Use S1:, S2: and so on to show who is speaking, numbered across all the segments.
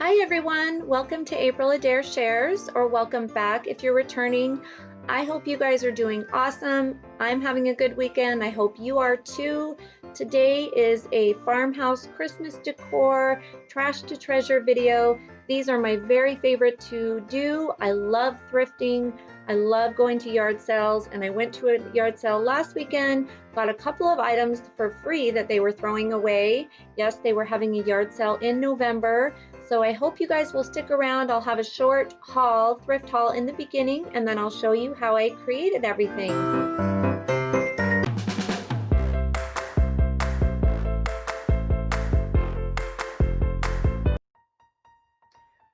S1: Hi everyone, welcome to April Adair Shares, or welcome back if you're returning. I hope you guys are doing awesome. I'm having a good weekend. I hope you are too. Today is a Farmhouse Christmas Decor Trash to Treasure video. These are my very favorite to do. I love thrifting. I love going to yard sales, and I went to a yard sale last weekend, got a couple of items for free that they were throwing away. Yes, they were having a yard sale in November. So I hope you guys will stick around. I'll have a short haul, thrift haul in the beginning, and then I'll show you how I created everything.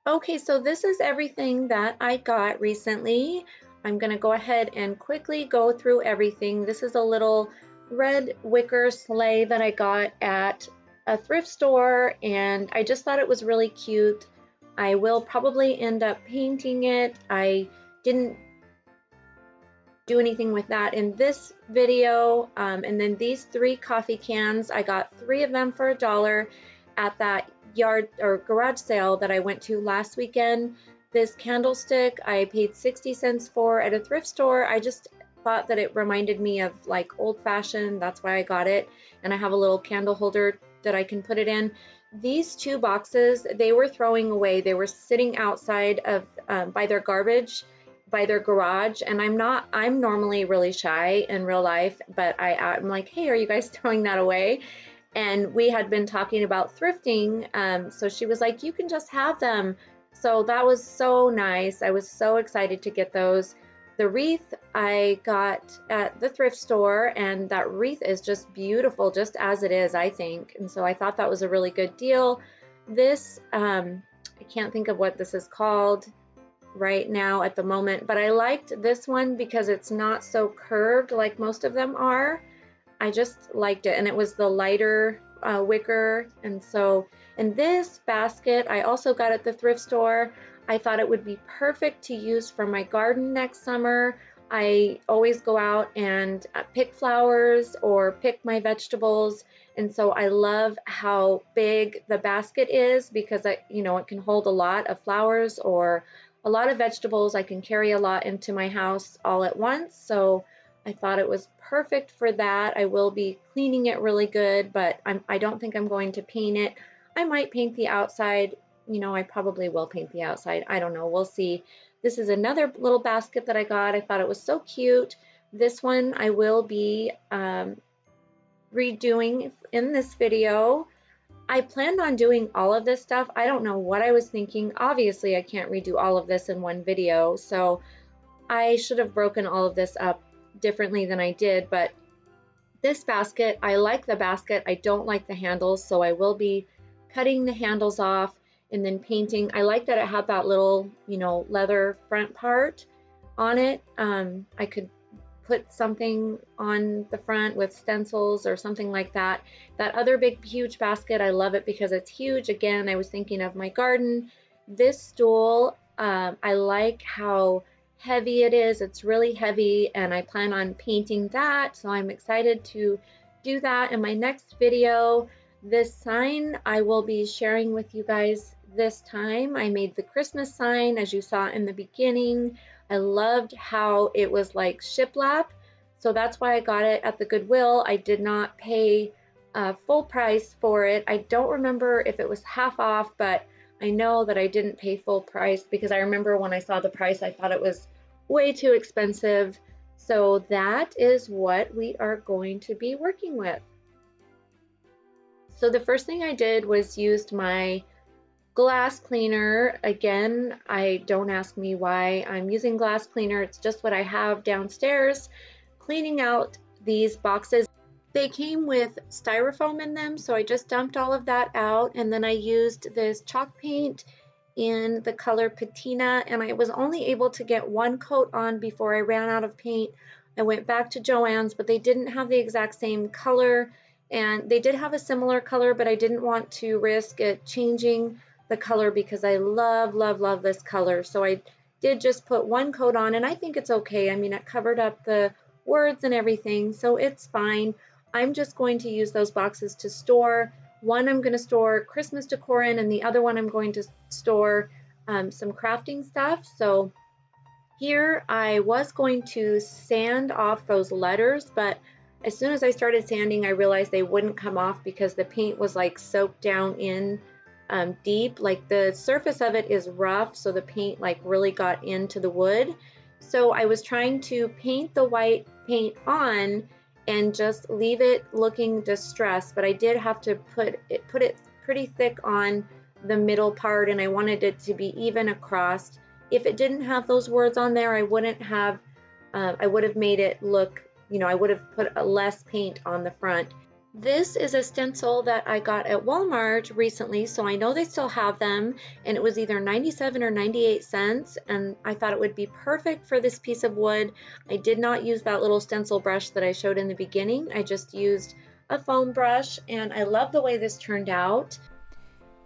S1: Okay, so this is everything that I got recently. I'm gonna go ahead and quickly go through everything. This is a little red wicker sleigh that I got at a thrift store, and I just thought it was really cute. I will probably end up painting it. I didn't do anything with that in this video. And then these 3 coffee cans, I got 3 of them for $1 at that yard or garage sale that I went to last weekend. This candlestick I paid 60 cents for at a thrift store. I just thought that it reminded me of like old-fashioned, that's why I got it. And I have a little candle holder that I can put it in. These 2 boxes, they were throwing away. They were sitting outside of by their garbage, by their garage, and I'm normally really shy in real life, but I'm like, hey, are you guys throwing that away? And we had been talking about thrifting, so she was like, you can just have them. So that was so nice. I was so excited to get those. The wreath I got at the thrift store, and that wreath is just beautiful, just as it is, I think. And so I thought that was a really good deal. This, I can't think of what this is called right now at the moment, but I liked this one because it's not so curved like most of them are. I just liked it, and it was the lighter wicker. And so, and this basket I also got at the thrift store. I thought it would be perfect to use for my garden next summer. I always go out and pick flowers or pick my vegetables, and so I love how big the basket is because it can hold a lot of flowers or a lot of vegetables. I can carry a lot into my house all at once, so I thought it was perfect for that. I will be cleaning it really good, but I don't think I'm going to paint it. I might paint the outside. I probably will paint the outside. I don't know. We'll see. This is another little basket that I got. I thought it was so cute. This one I will be redoing in this video. I planned on doing all of this stuff. I don't know what I was thinking. Obviously, I can't redo all of this in one video, so I should have broken all of this up differently than I did. But this basket, I like the basket. I don't like the handles, so I will be cutting the handles off and then painting. I like that it had that little, leather front part on it. I could put something on the front with stencils or something like that. That other big, huge basket, I love it because it's huge. Again, I was thinking of my garden. This stool, I like how heavy it is. It's really heavy, and I plan on painting that, so I'm excited to do that in my next video. This sign I will be sharing with you guys this time. I made the Christmas sign, as you saw in the beginning. I loved how it was like shiplap, so that's why I got it at the Goodwill. I did not pay full price for it. I don't remember if it was half off, but I know that I didn't pay full price because I remember when I saw the price, I thought it was way too expensive. So that is what we are going to be working with. So the first thing I did was used my glass cleaner. Again, don't ask me why I'm using glass cleaner. It's just what I have downstairs, cleaning out these boxes. They came with styrofoam in them, so I just dumped all of that out, and then I used this chalk paint in the color patina, and I was only able to get 1 coat on before I ran out of paint. I went back to Joann's, but they didn't have the exact same color, and they did have a similar color, but I didn't want to risk it changing the color because I love, love, love this color. So I did just put 1 coat on, and I think it's okay. I mean, it covered up the words and everything, so it's fine. I'm just going to use those boxes to store One I'm going to store Christmas decor in, and the other one I'm going to store some crafting stuff. So here I was going to sand off those letters, but as soon as I started sanding, I realized they wouldn't come off because the paint was like soaked down in deep. Like the surface of it is rough, so the paint like really got into the wood. So I was trying to paint the white paint on and just leave it looking distressed, but I did have to put it pretty thick on the middle part, and I wanted it to be even across. If it didn't have those words on there, I would have made it look, I would have put less paint on the front. This is a stencil that I got at Walmart recently, so I know they still have them, and it was either 97 or 98 cents, and I thought it would be perfect for this piece of wood. I did not use that little stencil brush that I showed in the beginning. I just used a foam brush, and I love the way this turned out.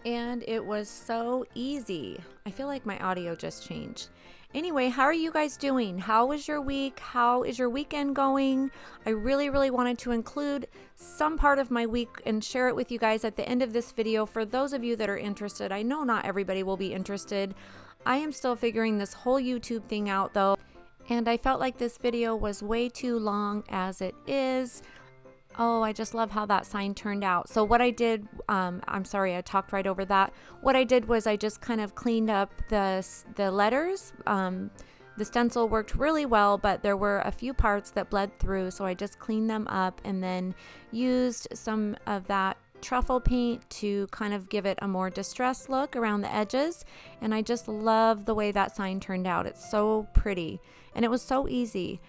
S2: And it was so easy. I feel like my audio just changed. Anyway, how are you guys doing? How was your week? How is your weekend going? I really wanted to include some part of my week and share it with you guys at the end of this video for those of you that are interested. I know not everybody will be interested. I am still figuring this whole YouTube thing out though, and I felt like this video was way too long as it is. Oh, I just love how that sign turned out. So what I did, I'm sorry, I talked right over that. What I did was I just kind of cleaned up the letters. The stencil worked really well, but there were a few parts that bled through, so I just cleaned them up and then used some of that truffle paint to kind of give it a more distressed look around the edges. And I just love the way that sign turned out. It's so pretty, and it was so easy.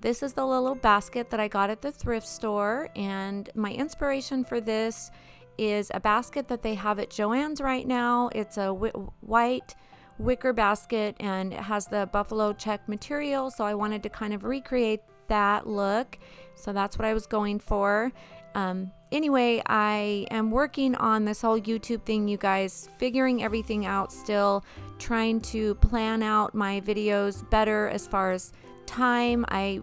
S2: This is the little basket that I got at the thrift store, and my inspiration for this is a basket that they have at Joann's right now. It's a white wicker basket, and it has the buffalo check material, so I wanted to kind of recreate that look. So that's what I was going for. Anyway, I am working on this whole YouTube thing, you guys, figuring everything out still, trying to plan out my videos better as far as time. I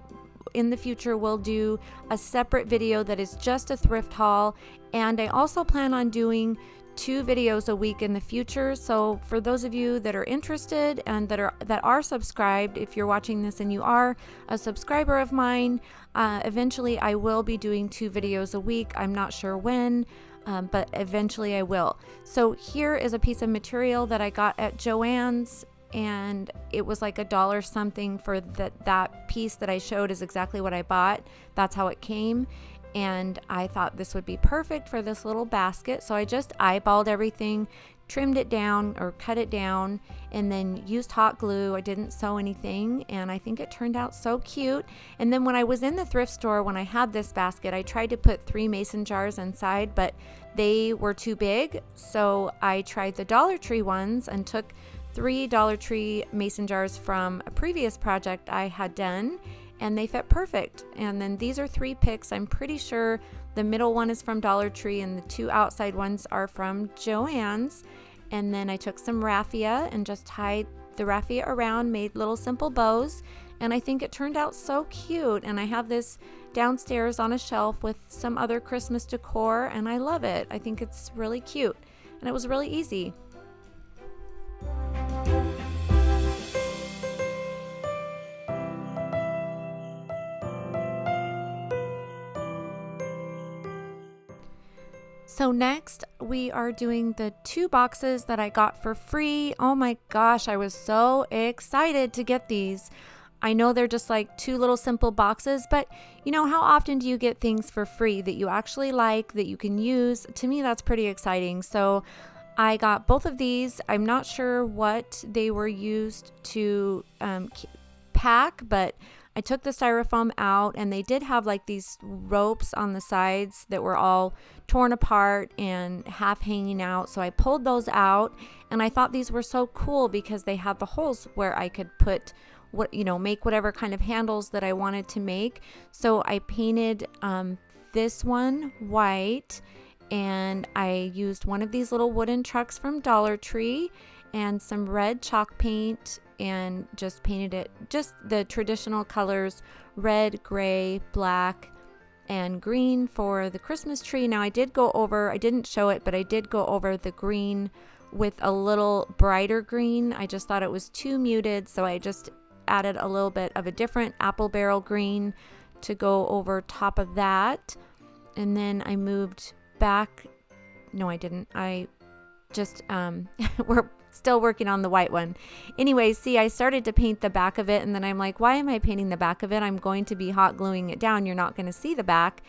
S2: in the future will do a separate video that is just a thrift haul, and I also plan on doing 2 videos a week in the future. So for those of you that are interested and that are subscribed, if you're watching this and you are a subscriber of mine, eventually I will be doing 2 videos a week. I'm not sure when, but eventually I will. So here is a piece of material that I got at Joann's, and it was like $1 something for that piece that I showed is exactly what I bought. That's how it came. And I thought this would be perfect for this little basket. So I just eyeballed everything, trimmed it down or cut it down, and then used hot glue. I didn't sew anything, and I think it turned out so cute. And then when I was in the thrift store, when I had this basket, I tried to put 3 mason jars inside, but they were too big. So I tried the Dollar Tree ones and took 3 Dollar Tree mason jars from a previous project I had done, and they fit perfect. And then these are 3 picks. I'm pretty sure the middle one is from Dollar Tree and the 2 outside ones are from Joann's. And then I took some raffia and just tied the raffia around, made little simple bows, and I think it turned out so cute. And I have this downstairs on a shelf with some other Christmas decor, and I love it. I think it's really cute, and it was really easy. So next we are doing the 2 boxes that I got for free. Oh my gosh, I was so excited to get these. I know they're just like 2 little simple boxes, but you know, how often do you get things for free that you actually like, that you can use? To me, that's pretty exciting. So I got both of these. I'm not sure what they were used to pack, but I took the styrofoam out, and they did have like these ropes on the sides that were all torn apart and half hanging out. So I pulled those out, and I thought these were so cool because they had the holes where I could put make whatever kind of handles that I wanted to make. So I painted this one white, and I used one of these little wooden trucks from Dollar Tree and some red chalk paint, and just painted it just the traditional colors: red, gray, black, and green for the Christmas tree. Now I didn't show it, but I did go over the green with a little brighter green. I just thought it was too muted, so I just added a little bit of a different apple barrel green to go over top of that. And then I moved back. No, I didn't. I just, we're still working on the white one. Anyway, see, I started to paint the back of it, and then I'm like, why am I painting the back of it? I'm going to be hot gluing it down. You're not going to see the back.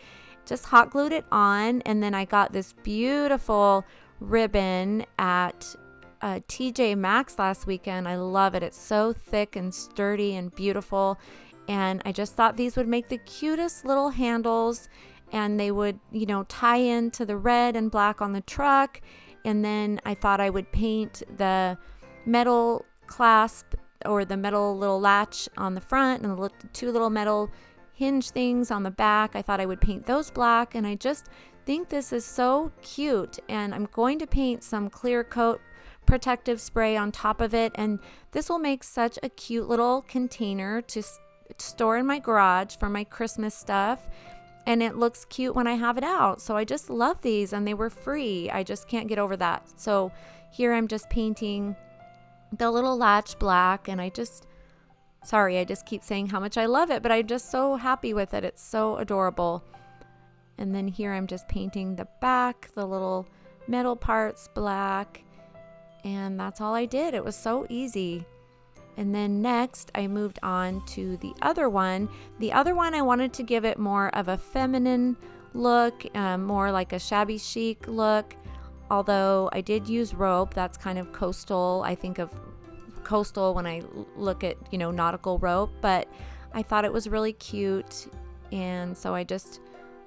S2: Just hot glued it on, and then I got this beautiful ribbon at TJ Maxx last weekend. I love it. It's so thick and sturdy and beautiful, and I just thought these would make the cutest little handles, and they would, tie into the red and black on the truck. And then I thought I would paint the metal clasp or the metal little latch on the front and the two little metal hinge things on the back. I thought I would paint those black, and I just think this is so cute. And I'm going to paint some clear coat protective spray on top of it, and this will make such a cute little container to store in my garage for my Christmas stuff. And it looks cute when I have it out. So I just love these, and they were free. I just can't get over that. So here I'm just painting the little latch black, and I just keep saying how much I love it, but I'm just so happy with it. It's so adorable. And then here I'm just painting the back, the little metal parts black, and that's all I did. It was so easy. And then next I moved on to the other one. The other one, I wanted to give it more of a feminine look, more like a shabby chic look. Although I did use rope, that's kind of coastal. I think of coastal when I look at, nautical rope, but I thought it was really cute. And so I just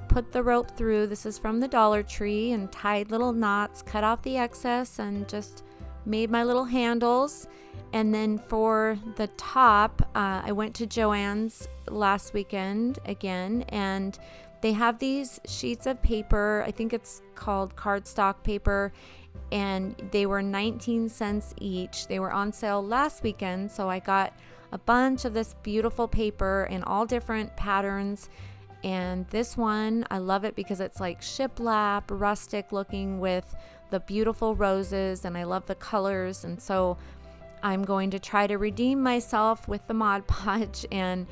S2: put the rope through. This is from the Dollar Tree, and tied little knots, cut off the excess, and just made my little handles. And then for the top, I went to Joann's last weekend again, and they have these sheets of paper. I think it's called cardstock paper, and they were 19 cents each. They were on sale last weekend, so I got a bunch of this beautiful paper in all different patterns. And this one, I love it because it's like shiplap, rustic looking with the beautiful roses, and I love the colors. And so I'm going to try to redeem myself with the Mod Podge, and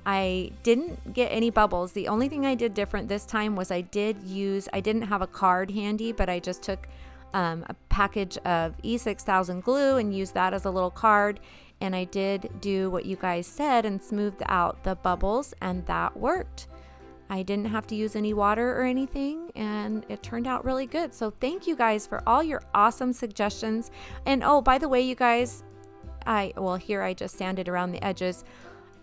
S2: I didn't get any bubbles. The only thing I did different this time was I didn't have a card handy, but I just took a package of E6000 glue and used that as a little card. And I did do what you guys said and smoothed out the bubbles, and that worked. I didn't have to use any water or anything, and it turned out really good. So thank you guys for all your awesome suggestions. And oh, by the way, you guys, here I just sanded around the edges.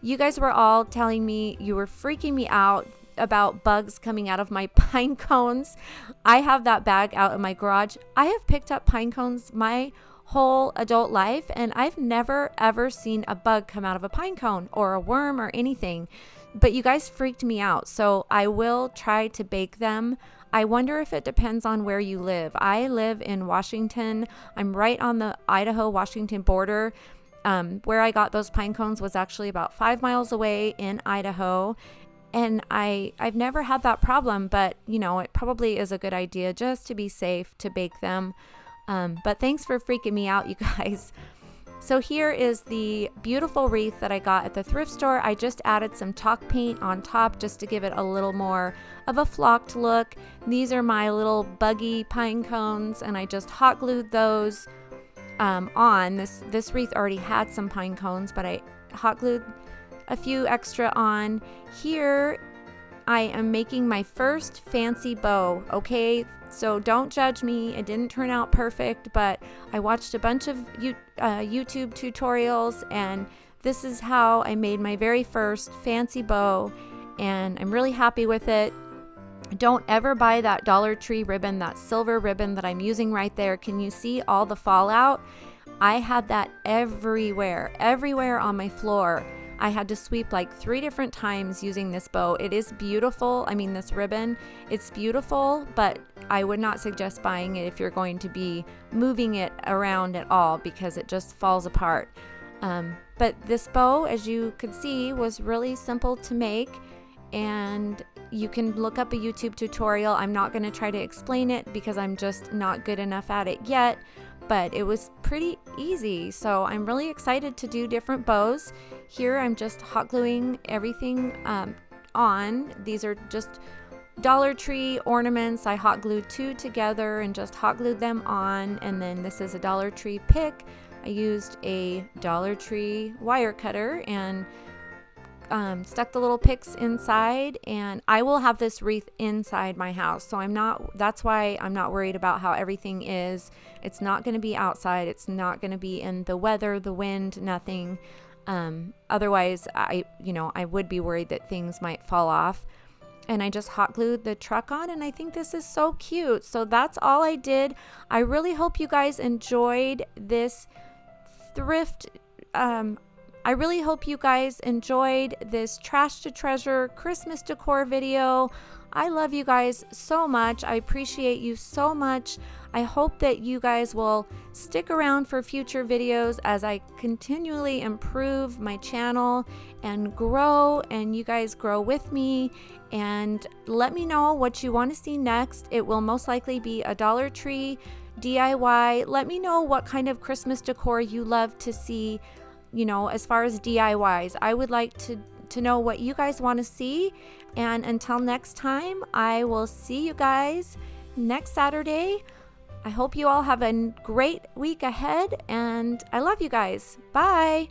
S2: You guys were all telling me you were freaking me out about bugs coming out of my pine cones. I have that bag out in my garage. I have picked up pine cones my whole adult life, and I've never ever seen a bug come out of a pine cone or a worm or anything. But you guys freaked me out, so I will try to bake them. I wonder if it depends on where you live. I live in Washington. I'm right on the Idaho-Washington border. Where I got those pine cones was actually about 5 miles away in Idaho. And I've never had that problem, but it probably is a good idea just to be safe to bake them. But thanks for freaking me out, you guys. So here is the beautiful wreath that I got at the thrift store. I just added some chalk paint on top just to give it a little more of a flocked look. These are my little buggy pine cones, and I just hot glued those on. This wreath already had some pine cones, but I hot glued a few extra on. Here I am making my first fancy bow, okay? So don't judge me. It didn't turn out perfect, but I watched a bunch of YouTube tutorials, and this is how I made my very first fancy bow, and I'm really happy with it. Don't ever buy that Dollar Tree ribbon, that silver ribbon that I'm using right there. Can you see all the fallout? I had that everywhere on my floor. I had to sweep like 3 different times using this bow. It is beautiful. I mean, this ribbon, it's beautiful, but I would not suggest buying it if you're going to be moving it around at all, because it just falls apart. But this bow, as you could see, was really simple to make, and You can look up a YouTube tutorial. I'm not going to try to explain it because I'm just not good enough at it yet, but it was pretty easy. So I'm really excited to do different bows. Here I'm just hot gluing everything on. These are just Dollar Tree ornaments. I hot glued 2 together and just hot glued them on. And then this is a Dollar Tree pick. I used a Dollar Tree wire cutter and stuck the little picks inside, and I will have this wreath inside my house. So that's why I'm not worried about how everything is. It's not going to be outside. It's not going to be in the weather, the wind, nothing. Otherwise, I would be worried that things might fall off. And I just hot glued the truck on, and I think this is so cute. So that's all I did. I really hope you guys enjoyed this thrift. I really hope you guys enjoyed this Trash to Treasure Christmas decor video. I love you guys so much. I appreciate you so much. I hope that you guys will stick around for future videos as I continually improve my channel and grow, and you guys grow with me. And let me know what you want to see next. It will most likely be a Dollar Tree DIY. Let me know what kind of Christmas decor you love to see. As far as DIYs, I would like to know what you guys want to see. And until next time, I will see you guys next Saturday. I hope you all have a great week ahead, and I love you guys. Bye.